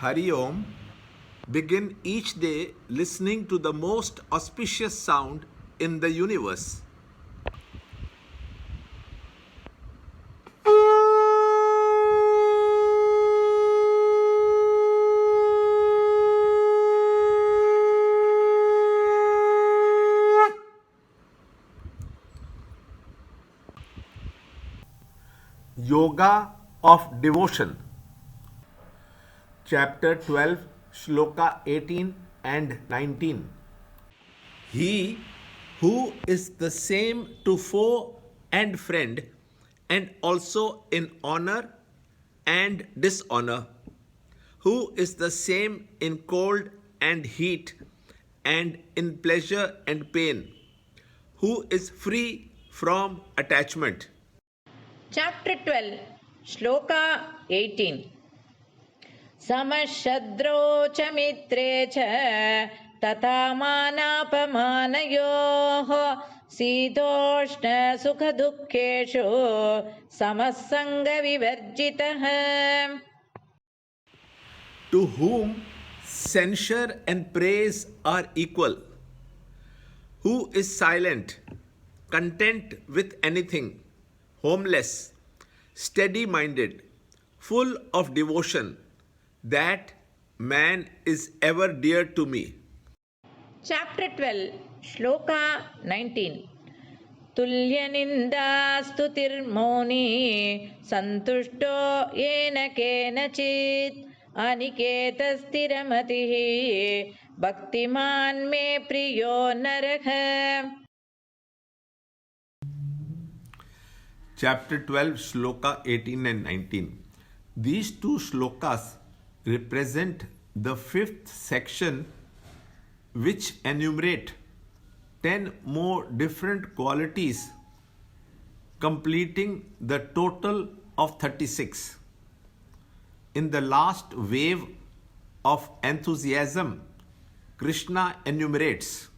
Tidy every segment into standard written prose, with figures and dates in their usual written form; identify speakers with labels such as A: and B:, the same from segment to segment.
A: Hari Om. Begin each day listening to the most auspicious sound in the universe. Yoga of Devotion. Chapter 12, Shloka 18 and 19. He who is the same to foe and friend, and also in honor and dishonor, who is the same in cold and heat, and in pleasure and pain, who is free from attachment.
B: Chapter 12, Shloka 18. Samashadro cha mitre cha tata manapamanayoh Sidoshna sukha dukkheshu samasanga vivarjitah.
A: To whom censure and praise are equal, who is silent, content with anything, homeless, steady-minded, full of devotion, that man is ever dear to me.
B: Chapter 12, Shloka 19. Tulyaninda stutirmoni santushto yena kenachit aniketastiramatihi bhaktiman me priyo narah.
A: Chapter 12, Shloka 18 and 19. These two shlokas represent the fifth section, which enumerate 10 more different qualities, completing the total of 36. In the last wave of enthusiasm, Krishna enumerates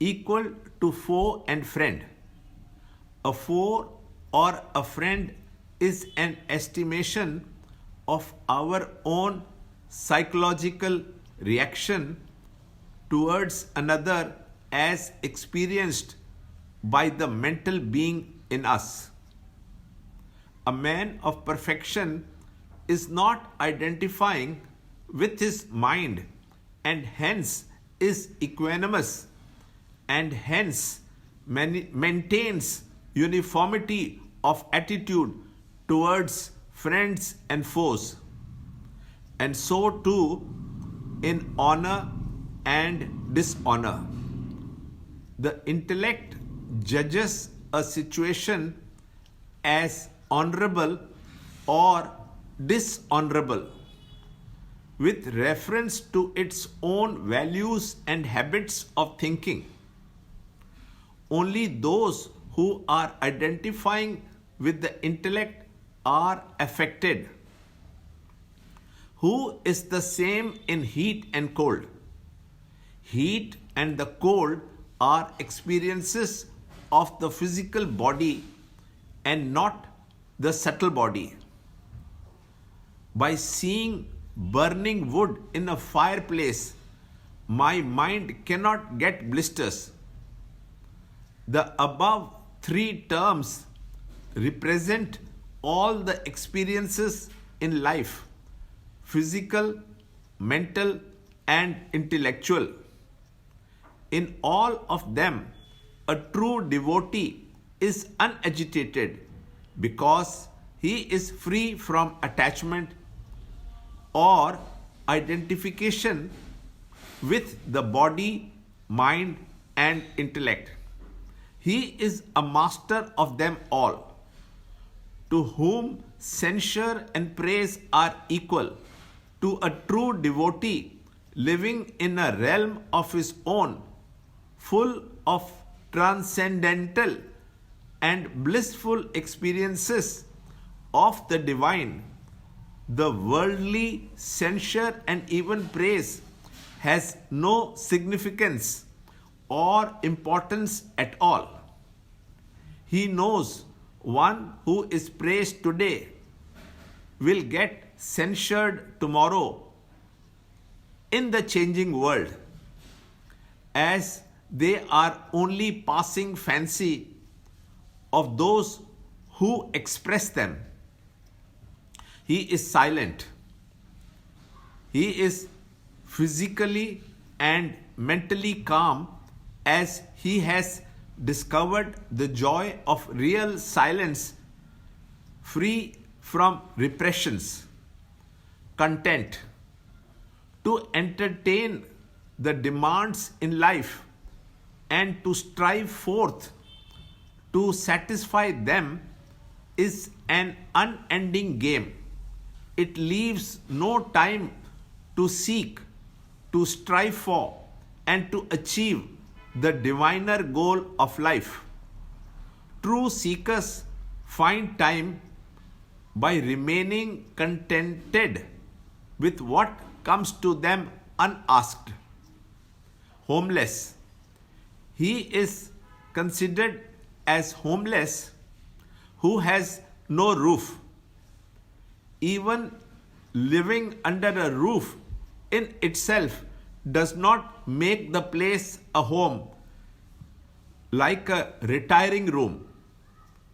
A: equal to foe and friend. A foe or a friend is an estimation of our own psychological reaction towards another as experienced by the mental being in us. A man of perfection is not identifying with his mind and hence is equanimous and hence maintains uniformity of attitude towards friends and foes, and so too in honor and dishonor. The intellect judges a situation as honorable or dishonorable with reference to its own values and habits of thinking. Only those who are identifying with the intellect are affected. Who is the same in heat and cold? Heat and the cold are experiences of the physical body and not the subtle body. By seeing burning wood in a fireplace, my mind cannot get blisters. The above three terms represent all the experiences in life, physical, mental, and intellectual. In all of them, a true devotee is unagitated because he is free from attachment or identification with the body, mind, and intellect. He is a master of them all. To whom censure and praise are equal, to a true devotee living in a realm of his own, full of transcendental and blissful experiences of the divine, the worldly censure and even praise has no significance or importance at all. He knows one who is praised today will get censured tomorrow in the changing world, as they are only passing fancy of those who express them. He is silent. He is physically and mentally calm, as he has discovered the joy of real silence, free from repressions, content to entertain the demands in life and to strive forth to satisfy them is an unending game. It leaves no time to seek, to strive for, and to achieve the diviner goal of life. True seekers find time by remaining contented with what comes to them unasked. Homeless. He is considered as homeless who has no roof. Even living under a roof in itself does not make the place a home, like a retiring room.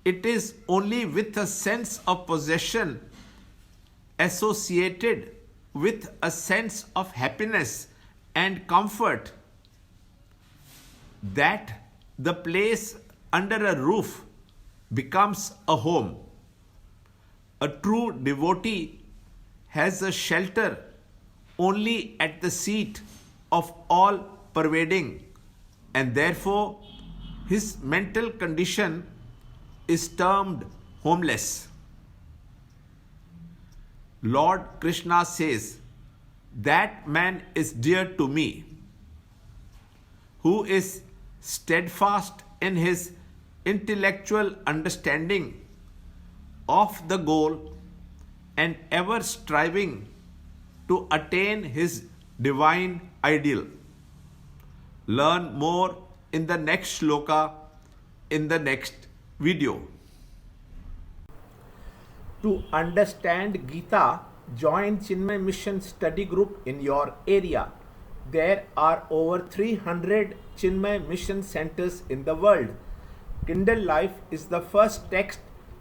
A: It is only with a sense of possession associated with a sense of happiness and comfort that the place under a roof becomes a home. A true devotee has a shelter only at the seat of all pervading, and therefore his mental condition is termed homeless. Lord Krishna says, "That man is dear to me, who is steadfast in his intellectual understanding of the goal and ever striving to attain his divine ideal." Learn more in the next shloka in the next video. To understand Gita, join Chinmaya Mission study group in your area. There are over 300 Chinmaya Mission centers in the world. Kindle Life is the first text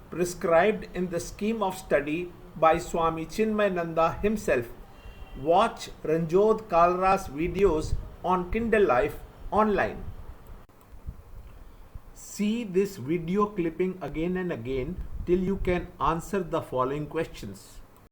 A: prescribed in the scheme of study by Swami Chinmayananda himself. Watch Ranjod Kalra's videos on Kindle Life online. See this video clipping again and again till you can answer the following questions.